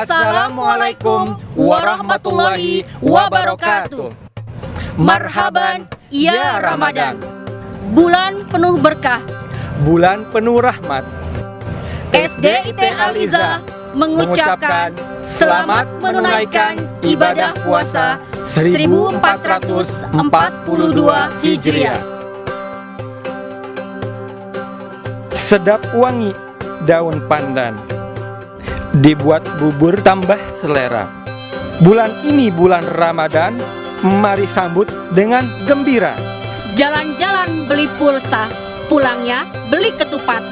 Assalamualaikum warahmatullahi wabarakatuh. Marhaban ya Ramadan, bulan penuh berkah, bulan penuh rahmat. SDIT Al-Izzah mengucapkan selamat menunaikan ibadah puasa 1442 Hijriah. Sedap wangi daun pandan, dibuat bubur tambah selera. Bulan ini bulan Ramadan, mari sambut dengan gembira. Jalan-jalan beli pulsa, pulangnya beli ketupat.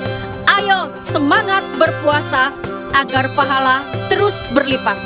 Ayo semangat berpuasa agar pahala terus berlipat.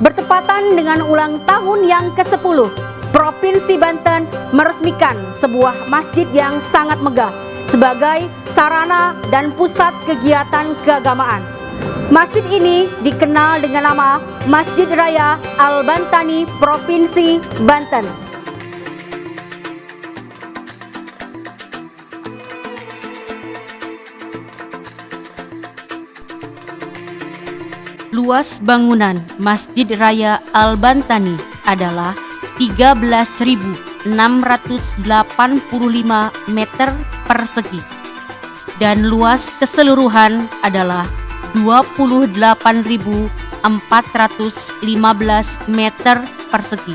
Bertepatan dengan ulang tahun yang ke-10, Provinsi Banten meresmikan sebuah masjid yang sangat megah sebagai sarana dan pusat kegiatan keagamaan. Masjid ini dikenal dengan nama Masjid Raya Al-Bantani Provinsi Banten. Luas bangunan Masjid Raya Al-Bantani adalah 13.685 meter persegi dan luas keseluruhan adalah 28.415 meter persegi.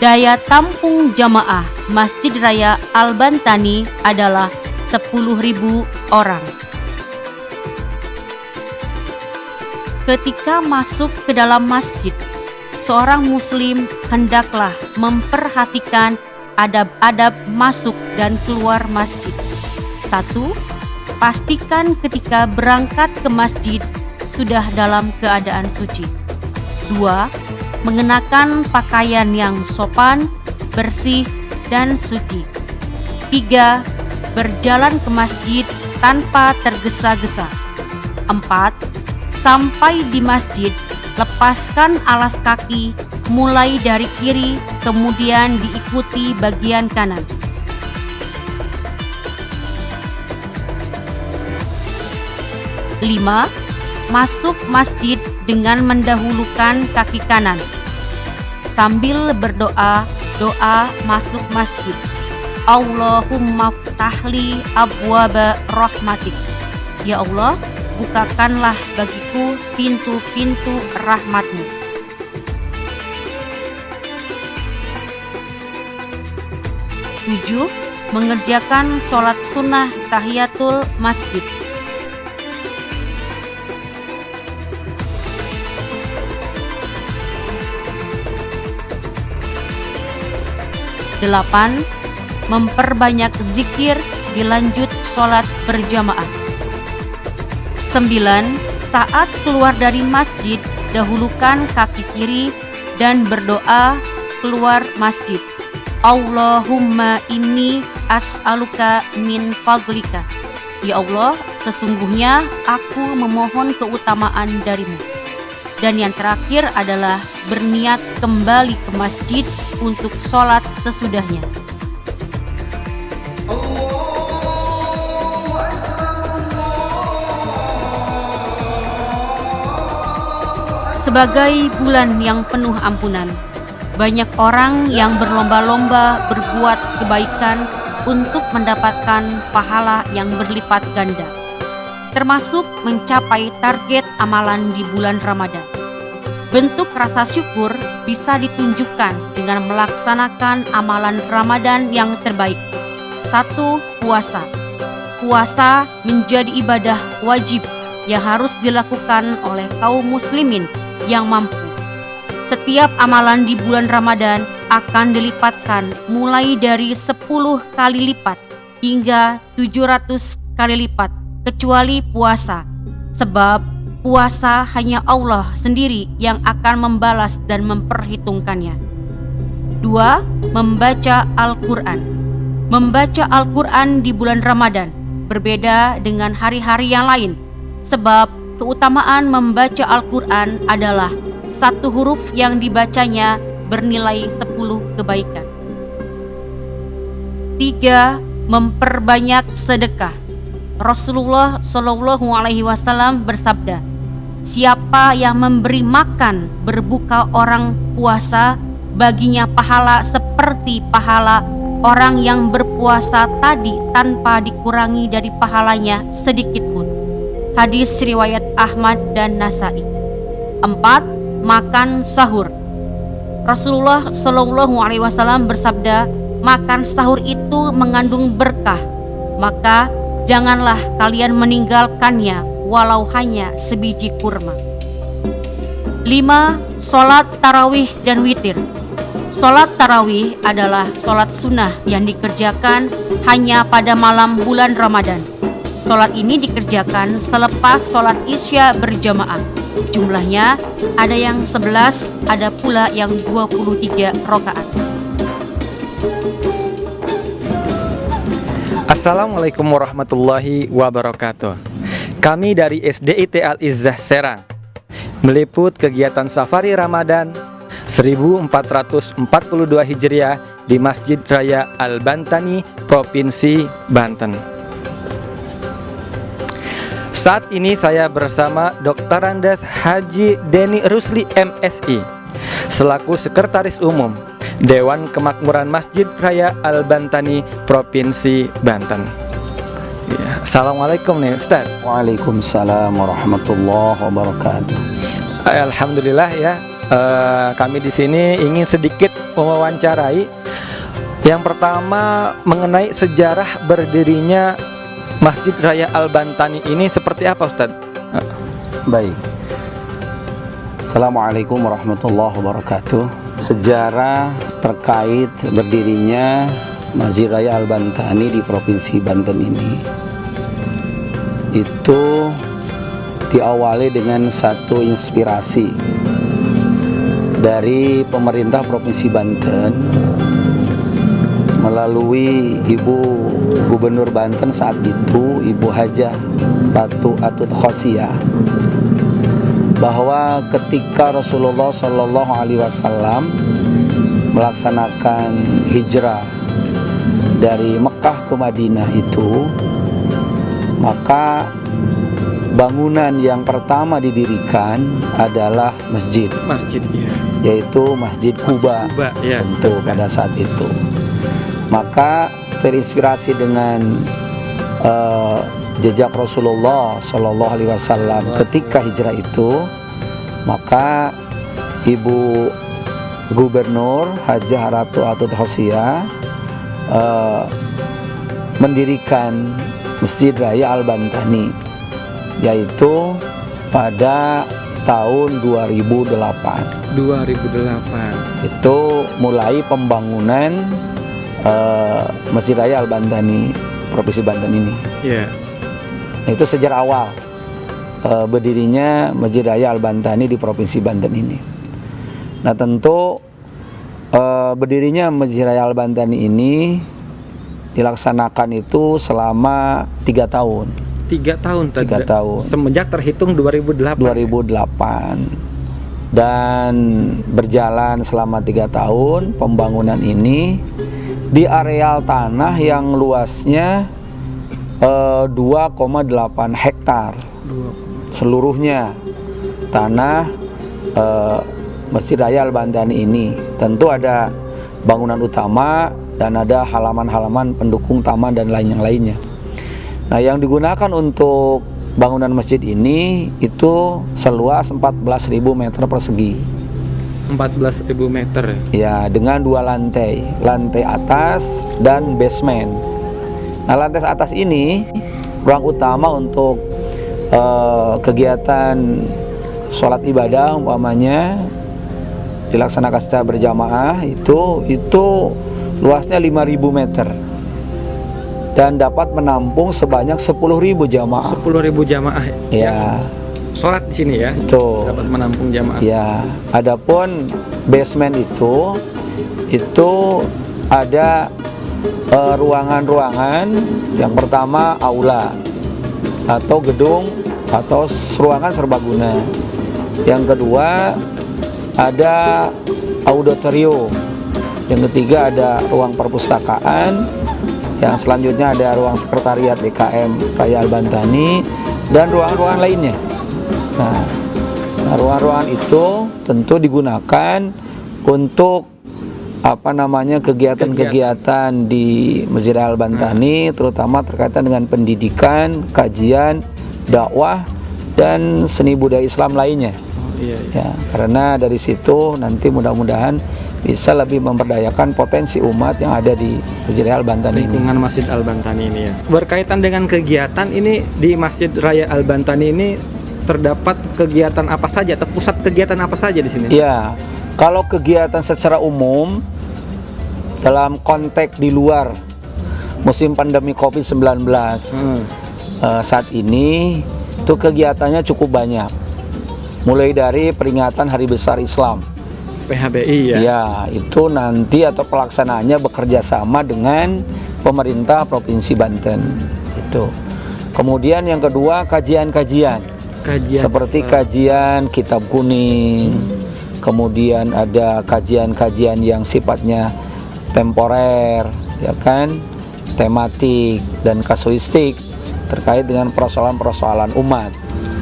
Daya tampung jamaah Masjid Raya Al-Bantani adalah 10.000 orang. Ketika masuk ke dalam masjid, seorang muslim hendaklah memperhatikan adab-adab masuk dan keluar masjid. 1. Pastikan ketika berangkat ke masjid sudah dalam keadaan suci. 2. Mengenakan pakaian yang sopan, bersih, dan suci. 3. Berjalan ke masjid tanpa tergesa-gesa. 4. Sampai di masjid, lepaskan alas kaki mulai dari kiri, kemudian diikuti bagian kanan. 5. Masuk masjid dengan mendahulukan kaki kanan sambil berdoa doa masuk masjid. Allahumma ftahli abwaba rahmatik. Ya Allah, bukakanlah bagiku pintu-pintu rahmat-Mu. 7. Mengerjakan sholat sunnah tahiyatul masjid. 8. Memperbanyak zikir dilanjut sholat berjamaah. 9. Saat keluar dari masjid, dahulukan kaki kiri dan berdoa keluar masjid. Allahumma inni as'aluka min fadlika. Ya Allah, sesungguhnya aku memohon keutamaan darimu. Dan yang terakhir adalah berniat kembali ke masjid untuk sholat sesudahnya. Sebagai bulan yang penuh ampunan, banyak orang yang berlomba-lomba berbuat kebaikan untuk mendapatkan pahala yang berlipat ganda, termasuk mencapai target amalan di bulan Ramadan. Bentuk rasa syukur bisa ditunjukkan dengan melaksanakan amalan Ramadan yang terbaik. 1. Puasa. Puasa menjadi ibadah wajib yang harus dilakukan oleh kaum muslimin yang mampu. Setiap amalan di bulan Ramadan akan dilipatkan mulai dari 10 kali lipat hingga 700 kali lipat, kecuali puasa. Sebab puasa hanya Allah sendiri yang akan membalas dan memperhitungkannya. 2. Membaca Al-Quran. Membaca Al-Quran di bulan Ramadan berbeda dengan hari-hari yang lain, sebab keutamaan membaca Al-Quran adalah satu huruf yang dibacanya bernilai 10 kebaikan. 3. Memperbanyak sedekah. Rasulullah Shallallahu Alaihi Wasallam bersabda, siapa yang memberi makan berbuka orang puasa, baginya pahala seperti pahala orang yang berpuasa tadi tanpa dikurangi dari pahalanya sedikit pun. Hadis riwayat Ahmad dan Nasai. 4. Makan sahur. Rasulullah Shallallahu Alaihi Wasallam bersabda, makan sahur itu mengandung berkah, maka janganlah kalian meninggalkannya walau hanya sebiji kurma. 5. Sholat tarawih dan witir. Sholat tarawih adalah sholat sunnah yang dikerjakan hanya pada malam bulan Ramadan. Sholat ini dikerjakan selepas sholat isya berjamaah. Jumlahnya ada yang 11, ada pula yang 23 rakaat. Assalamualaikum warahmatullahi wabarakatuh. Kami dari SDIT Al-Izzah Serang meliput kegiatan Safari Ramadan 1442 Hijriah di Masjid Raya Al-Bantani, Provinsi Banten. Saat ini saya bersama Dr. Andes Haji Deni Rusli MSI selaku Sekretaris Umum Dewan Kemakmuran Masjid Raya Al-Bantani, Provinsi Banten. Ya, Assalamualaikum nih Ustaz. Waalaikumsalam warahmatullahi wabarakatuh. Alhamdulillah ya, kami di sini ingin sedikit mewawancarai. Yang pertama mengenai sejarah berdirinya Masjid Raya Al-Bantani ini seperti apa Ustaz? Baik. Assalamualaikum warahmatullahi wabarakatuh. Sejarah terkait berdirinya Masjid Raya Al-Bantani di Provinsi Banten ini itu diawali dengan satu inspirasi dari pemerintah Provinsi Banten melalui Ibu Gubernur Banten saat itu, Ibu Hajah Ratu Atut Khosyah, bahwa ketika Rasulullah Shallallahu Alaihi Wasallam melaksanakan hijrah dari Mekah ke Madinah itu, maka bangunan yang pertama didirikan adalah masjid, ya. Yaitu Masjid Quba, ya, tentu pada saat itu. Maka terinspirasi dengan jejak Rasulullah Shallallahu Alaihi Wasallam ketika hijrah itu, maka Ibu Gubernur Hajah Ratu Atut Khosyah mendirikan Masjid Raya Al-Bantani, yaitu pada tahun 2008. Itu mulai pembangunan Masjid Raya Al-Bantani Provinsi Banten ini. Yeah. Itu sejarah awal berdirinya Masjid Raya Al-Bantani di Provinsi Banten ini. Nah, tentu berdirinya Masjid Raya Al-Bantani ini dilaksanakan itu selama 3 tahun. 3 tahun. 3 tahun. Semenjak terhitung 2008. Dan berjalan selama 3 tahun pembangunan ini di areal tanah yang luasnya 2,8 hektar seluruhnya tanah Masjid Raya Al-Bantani ini. Tentu ada bangunan utama dan ada halaman-halaman pendukung taman dan lainnya. Nah, yang digunakan untuk bangunan masjid ini itu seluas 14.000 meter persegi. 14.000 meter ya, dengan 2 lantai, lantai atas dan basement. Nah, lantai atas ini ruang utama untuk kegiatan sholat ibadah umpamanya, dilaksanakan secara berjamaah itu luasnya 5.000 meter dan dapat menampung sebanyak 10.000 jamaah. 10.000 jamaah Ya, sholat di sini ya. betul. Dapat menampung jamaah. Ya, adapun basement itu ada ruangan-ruangan. Yang pertama aula atau gedung atau ruangan serbaguna. Yang kedua ada auditorium. Yang ketiga ada ruang perpustakaan. Yang selanjutnya ada ruang sekretariat DKM Raya Al-Bantani dan ruangan-ruangan lainnya. Nah, ruangan-ruangan itu tentu digunakan untuk kegiatan-kegiatan di Masjid Al-Bantani, terutama terkaitan dengan pendidikan, kajian, dakwah dan seni budaya Islam lainnya. Ya, karena dari situ nanti mudah-mudahan bisa lebih memberdayakan potensi umat yang ada di Masjid Al-Bantani ini. Lingkungan Masjid Al-Bantani ini ya. Berkaitan dengan kegiatan ini di Masjid Raya Al-Bantani ini terdapat kegiatan apa saja atau pusat kegiatan apa saja di sini? Ya, kalau kegiatan secara umum dalam konteks di luar musim pandemi COVID-19 saat ini itu kegiatannya cukup banyak. Mulai dari peringatan Hari Besar Islam PHBI ya. Ya, itu nanti atau pelaksanaannya bekerja sama dengan pemerintah Provinsi Banten. Itu. Kemudian yang kedua kajian seperti Islam. kajian kitab kuning. Kemudian ada kajian-kajian yang sifatnya temporer, ya kan, tematik dan kasuistik terkait dengan persoalan-persoalan umat.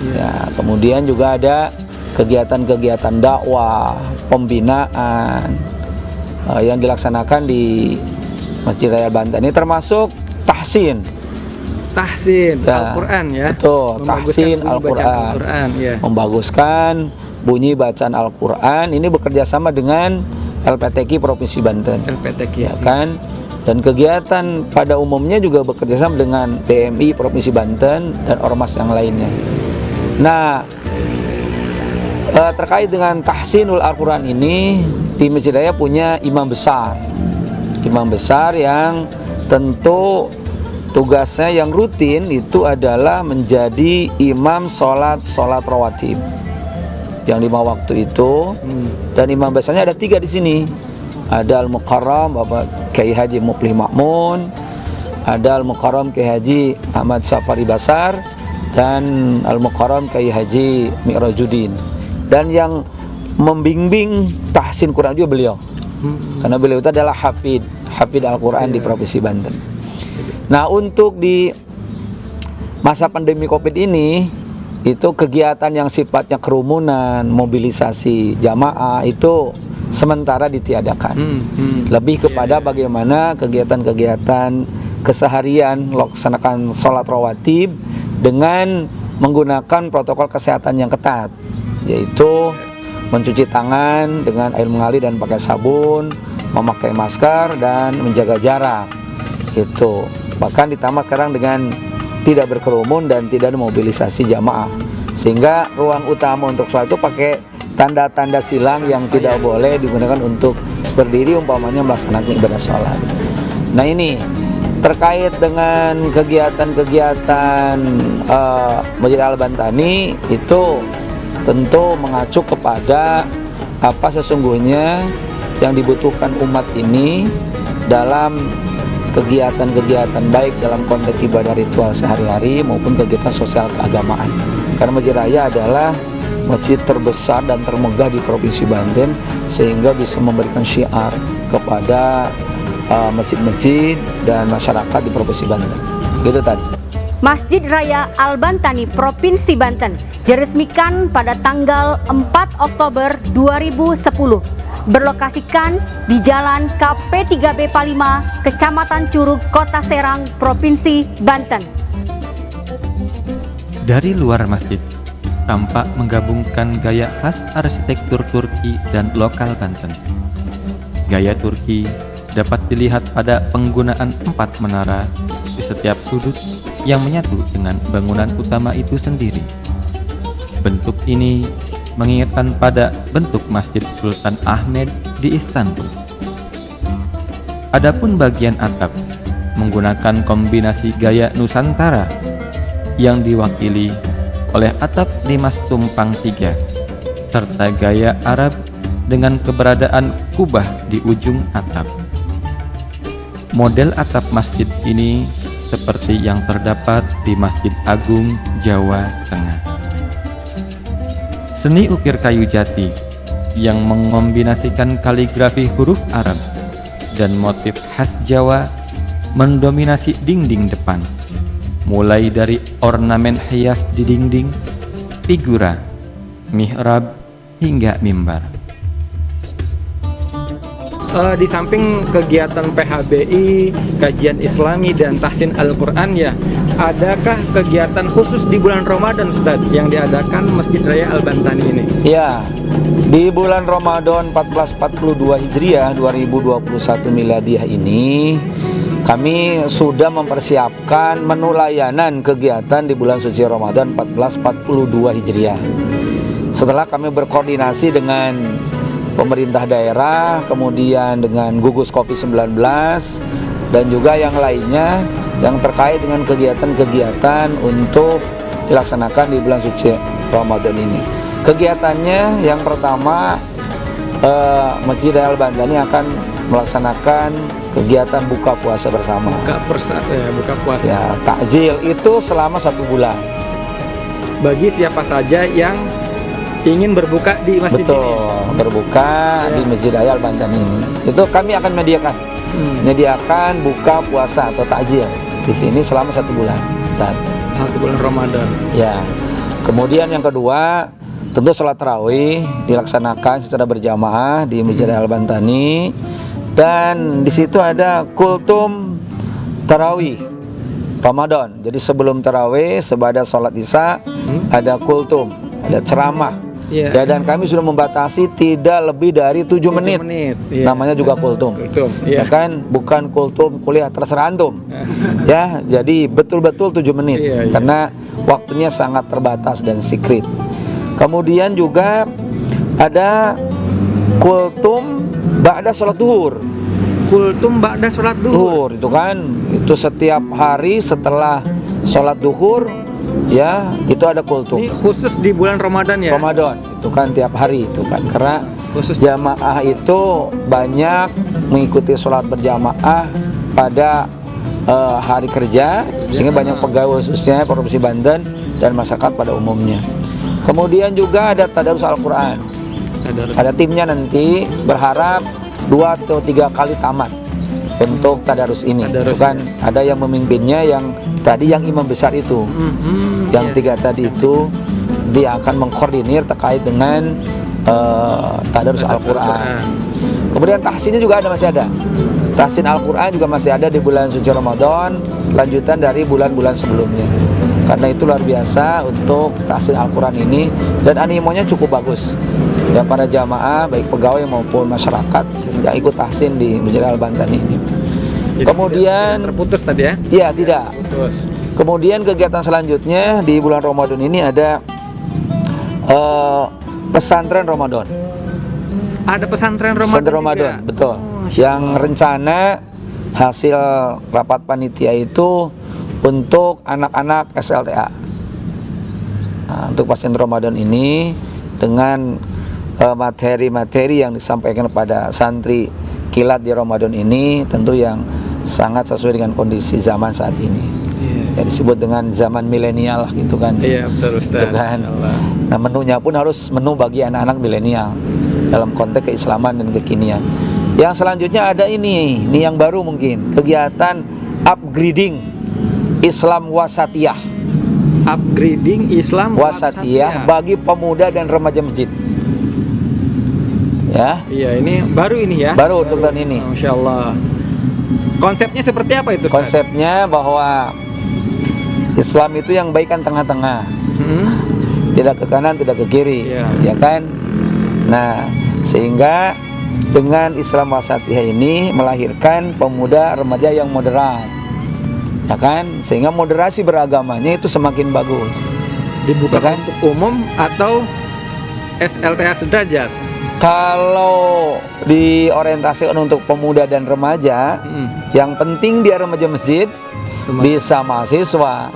Ya, kemudian juga ada kegiatan-kegiatan dakwah, pembinaan yang dilaksanakan di Masjid Raya Al-Bantani, termasuk tahsin ya, Al-Quran ya. Betul, tahsin Al-Quran ya. Membaguskan bunyi bacaan Al-Quran. Ini bekerja sama dengan LPTQ Provinsi Banten, LPTQ ya kan. Dan kegiatan pada umumnya juga bekerja sama dengan DMI Provinsi Banten dan ormas yang lainnya. Nah, terkait dengan tahsinul Al-Quran ini, di Masjid Raya punya imam besar yang tentu tugasnya yang rutin itu adalah menjadi imam sholat rawatib yang 5 waktu itu. Dan imam besarnya ada 3 di sini. Ada Al-Mukarram Bapak Kiai Haji Muplih Makmun, ada Al-Mukarram Kiai Haji Ahmad Safari Basar, dan Al-Mukarram Kiai Haji Mi'rajuddin. Dan yang membimbing tahsin Quran juga beliau, karena beliau itu adalah hafid Al-Quran di Provinsi Banten. Nah, untuk di masa pandemi COVID ini, itu kegiatan yang sifatnya kerumunan, mobilisasi jamaah itu sementara ditiadakan. Lebih kepada bagaimana kegiatan-kegiatan keseharian melaksanakan sholat rawatib dengan menggunakan protokol kesehatan yang ketat, yaitu mencuci tangan dengan air mengalir dan pakai sabun, memakai masker dan menjaga jarak. Itu bahkan ditambah sekarang dengan tidak berkerumun dan tidak ada mobilisasi jamaah, sehingga ruang utama untuk sholat itu pakai tanda-tanda silang yang tidak boleh digunakan untuk berdiri, umpamanya melaksanakan ibadah sholat. Nah, ini terkait dengan kegiatan-kegiatan Masjid Al-Bantani itu tentu mengacu kepada apa sesungguhnya yang dibutuhkan umat ini dalam kegiatan-kegiatan baik dalam konteks ibadah ritual sehari-hari maupun kegiatan sosial keagamaan. Karena Masjid Raya adalah masjid terbesar dan termegah di Provinsi Banten, sehingga bisa memberikan syiar kepada masjid-masjid dan masyarakat di Provinsi Banten. Gitu tadi. Masjid Raya Al-Bantani Provinsi Banten diresmikan pada tanggal 4 Oktober 2010. Berlokasikan di Jalan KP3B Palima, Kecamatan Curug, Kota Serang, Provinsi Banten. Dari luar masjid, tampak menggabungkan gaya khas arsitektur Turki dan lokal Banten. Gaya Turki dapat dilihat pada penggunaan 4 menara di setiap sudut yang menyatu dengan bangunan utama itu sendiri. Bentuk ini mengingatkan pada bentuk Masjid Sultan Ahmed di Istanbul. Adapun bagian atap menggunakan kombinasi gaya Nusantara yang diwakili oleh atap limas tumpang tiga serta gaya Arab dengan keberadaan kubah di ujung atap. Model atap masjid ini seperti yang terdapat di Masjid Agung Jawa Tengah. Seni ukir kayu jati yang mengombinasikan kaligrafi huruf Arab dan motif khas Jawa mendominasi dinding depan, mulai dari ornamen hias di dinding, figura, mihrab, hingga mimbar. Di samping kegiatan PHBI, kajian Islami dan tahsin Al-Quran ya, adakah kegiatan khusus di bulan Ramadan Ustaz yang diadakan Masjid Raya Al-Bantani ini? Ya, di bulan Ramadan 1442 Hijriah 2021 Miladiah ini kami sudah mempersiapkan menu layanan kegiatan di bulan suci Ramadan 1442 Hijriah. Setelah kami berkoordinasi dengan pemerintah daerah, kemudian dengan gugus COVID-19 dan juga yang lainnya yang terkait dengan kegiatan-kegiatan untuk dilaksanakan di bulan suci Ramadan ini. Kegiatannya yang pertama, Masjid Raya Al-Bantani akan melaksanakan kegiatan buka puasa bersama. Buka puasa. Ya, takjil itu selama 1 bulan. Bagi siapa saja yang ingin berbuka di masjid Betul, ini. berbuka di Masjid Raya Al-Bantani ini. Itu kami akan menyediakan buka puasa atau takjil di sini selama 1 bulan. 1 bulan Ramadan. Ya. Kemudian yang kedua, tentu sholat tarawih dilaksanakan secara berjamaah di Masjid Raya Al-Bantani, dan di situ ada kultum tarawih Ramadan. Jadi sebelum tarawih, sebadas sholat isya ada kultum, ada ceramah. Ya, dan kami sudah membatasi tidak lebih dari 7 menit. Ya. Namanya juga kultum. Ya kan, bukan kultum kuliah terserah antum. Ya, jadi betul-betul 7 menit. Karena waktunya sangat terbatas dan secret. Kemudian juga ada kultum ba'da sholat duhur. Kultum ba'da sholat duhur. Itu kan, itu setiap hari setelah sholat duhur, ya, itu ada kultum. Ini khusus di bulan Ramadan ya? Ramadan, itu kan tiap hari itu kan, karena khusus jamaah itu banyak mengikuti sholat berjamaah pada hari kerja, sehingga banyak pegawai khususnya Provinsi Banten dan masyarakat pada umumnya. Kemudian juga ada tadarus Al-Quran. Ada timnya nanti berharap 2 atau 3 kali tamat untuk tadarus ini. Itu kan ada yang memimpinnya, yang tadi yang imam besar itu, yang 3 tadi itu dia akan mengkoordinir terkait dengan tadarus Al-Quran. Kemudian tahsinnya juga masih ada. Tahsin Al-Quran juga masih ada di bulan suci Ramadan, lanjutan dari bulan-bulan sebelumnya. Karena itu luar biasa untuk tahsin Al-Quran ini, dan animonya cukup bagus. Ya, para jamaah baik pegawai maupun masyarakat yang ikut tahsin di Masjid Al-Bantani ini. Jadi kemudian tidak terputus tadi ya? Iya, tidak. Terus. Kemudian kegiatan selanjutnya di bulan Ramadan ini ada pesantren Ramadan. Ada pesantren Ramadan. Pesantren Ramadan, betul. Yang rencana hasil rapat panitia itu untuk anak-anak SLTA. Nah, untuk pesantren Ramadan ini dengan materi-materi yang disampaikan kepada santri kilat di Ramadan ini tentu yang sangat sesuai dengan kondisi zaman saat ini. Ya, disebut dengan zaman milenial gitu kan. Iya, betul Ustaz. Gitu kan. Nah, menunya pun harus menu bagi anak-anak milenial dalam konteks keislaman dan kekinian. Yang selanjutnya ada ini yang baru mungkin, kegiatan upgrading Islam wasatiyah. Upgrading Islam wasatiyah bagi pemuda dan remaja masjid. Ya. Iya, ini baru ini ya. Baru untuk tahun ini. Masya Allah. Konsepnya seperti apa itu Ustaz? Konsepnya bahwa Islam itu yang baik kan tengah-tengah. Tidak ke kanan, tidak ke kiri. Ya kan? Nah, sehingga dengan Islam wasatiyah ini melahirkan pemuda remaja yang moderat. Ya kan? Sehingga moderasi beragamanya itu semakin bagus. Dibuka ya kan? untuk umum atau SLTA sederajat. Kalau diorientasikan untuk pemuda dan remaja, yang penting dia remaja masjid, bisa mahasiswa,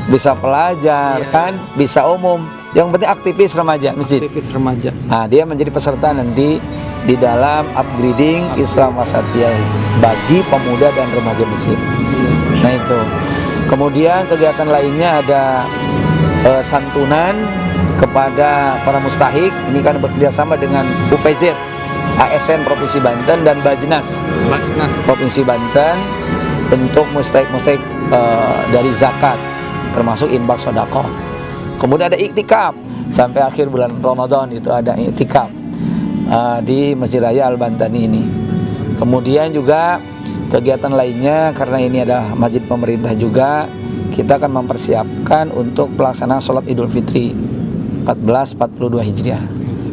bisa pelajar, Iya. kan, bisa umum. Yang penting aktivis remaja masjid. Aktivis remaja. Nah, dia menjadi peserta nanti di dalam upgrading Islam Wasatiyah bagi pemuda dan remaja masjid. Nah itu. Kemudian kegiatan lainnya ada santunan kepada para mustahik. Ini kan bekerjasama dengan UVZ, ASN Provinsi Banten dan Bajnas Basnas. Provinsi Banten untuk mustahik-mustahik dari zakat, termasuk infak sedekah. Kemudian ada iktikaf sampai akhir bulan Ramadan, itu ada iktikaf di Masjid Raya Al-Bantani ini. Kemudian juga kegiatan lainnya, karena ini adalah masjid pemerintah juga, kita akan mempersiapkan untuk pelaksanaan sholat Idul Fitri 1442 Hijriah.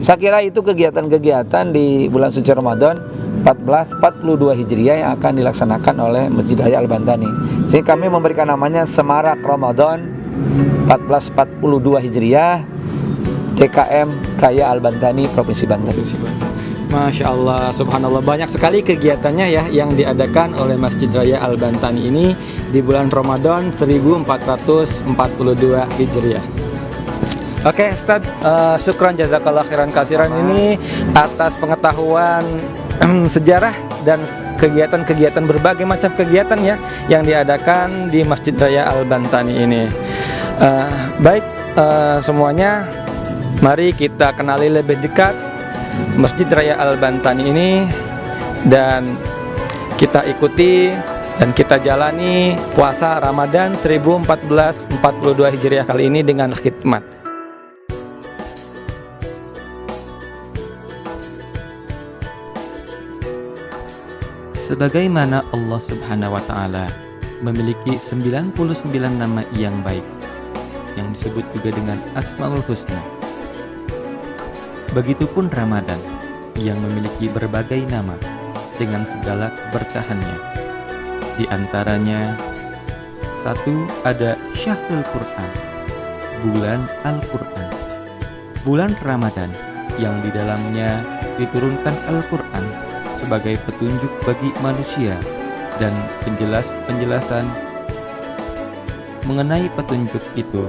Saya kira itu kegiatan-kegiatan di bulan suci Ramadan 1442 Hijriah yang akan dilaksanakan oleh Masjid Raya Al-Bantani. Sehingga kami memberikan namanya Semarak Ramadan 1442 Hijriah DKM Raya Al-Bantani Provinsi Banten. Masya Allah, subhanallah, banyak sekali kegiatannya ya yang diadakan oleh Masjid Raya Al-Bantani ini di bulan Ramadan 1442 Hijriah. Oke, Ustaz, syukran jazakallah khairan kasiran ini atas pengetahuan sejarah dan kegiatan-kegiatan, berbagai macam kegiatan ya yang diadakan di Masjid Raya Al-Bantani ini. Baik, semuanya, mari kita kenali lebih dekat Masjid Raya Al-Bantani ini dan kita ikuti dan kita jalani puasa Ramadan 1442 Hijriah kali ini dengan khidmat. Sebagaimana Allah Subhanahu wa Ta'ala memiliki 99 nama yang baik, yang disebut juga dengan Asmaul Husna. Begitupun Ramadan yang memiliki berbagai nama dengan segala keberkahannya. Di antaranya, satu, ada Syahrul Quran, bulan Al-Quran. Bulan Ramadan yang di dalamnya diturunkan Al-Quran sebagai petunjuk bagi manusia dan penjelasan mengenai petunjuk itu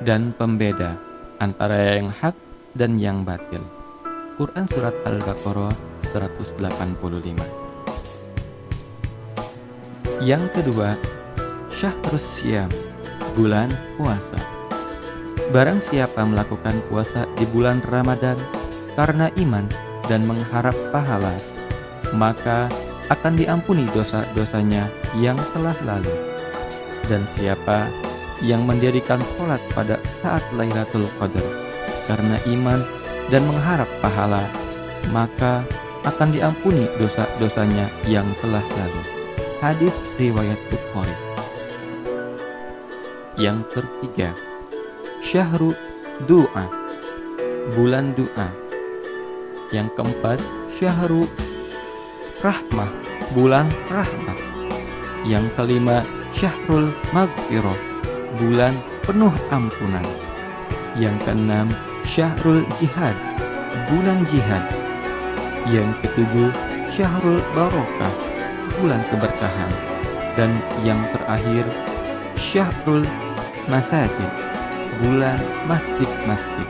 dan pembeda antara yang hak dan yang batil. Quran Surat Al-Baqarah 185. Yang kedua, Syahrus Syam, bulan puasa. Barang siapa melakukan puasa di bulan Ramadan karena iman dan mengharap pahala, maka akan diampuni dosa-dosanya yang telah lalu. Dan siapa yang mendirikan sholat pada saat Lailatul Qadar karena iman dan mengharap pahala, maka akan diampuni dosa-dosanya yang telah lalu. Hadis riwayat Bukhari. Yang ketiga, Syahrul Du'a, bulan doa. Yang keempat, Syahrul Rahmah, bulan rahmat. Yang kelima, Syahrul Maghfirah, bulan penuh ampunan. Yang keenam, Syahrul Jihad, bulan jihad. Yang ketujuh, Syahrul Barokah, bulan keberkahan. Dan yang terakhir, Syahrul Masajid, bulan masjid-masjid.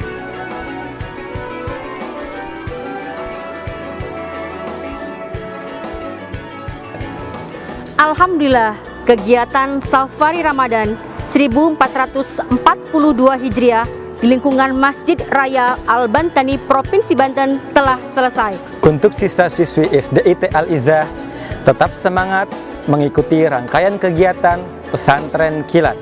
Alhamdulillah, kegiatan Safari Ramadan 1442 Hijriah di lingkungan Masjid Raya Al-Bantani Provinsi Banten telah selesai. Untuk siswa-siswi SDIT Al-Izzah, tetap semangat mengikuti rangkaian kegiatan pesantren kilat.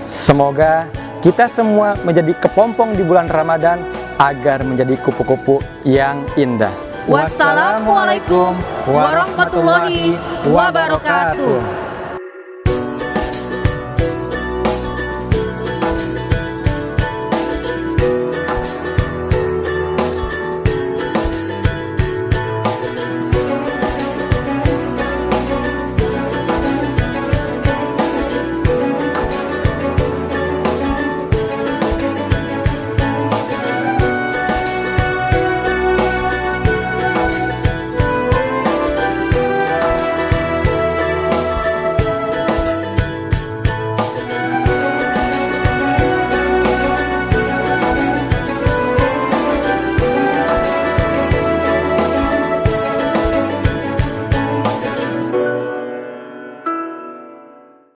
Semoga kita semua menjadi kepompong di bulan Ramadan agar menjadi kupu-kupu yang indah. Wassalamualaikum warahmatullahi wabarakatuh.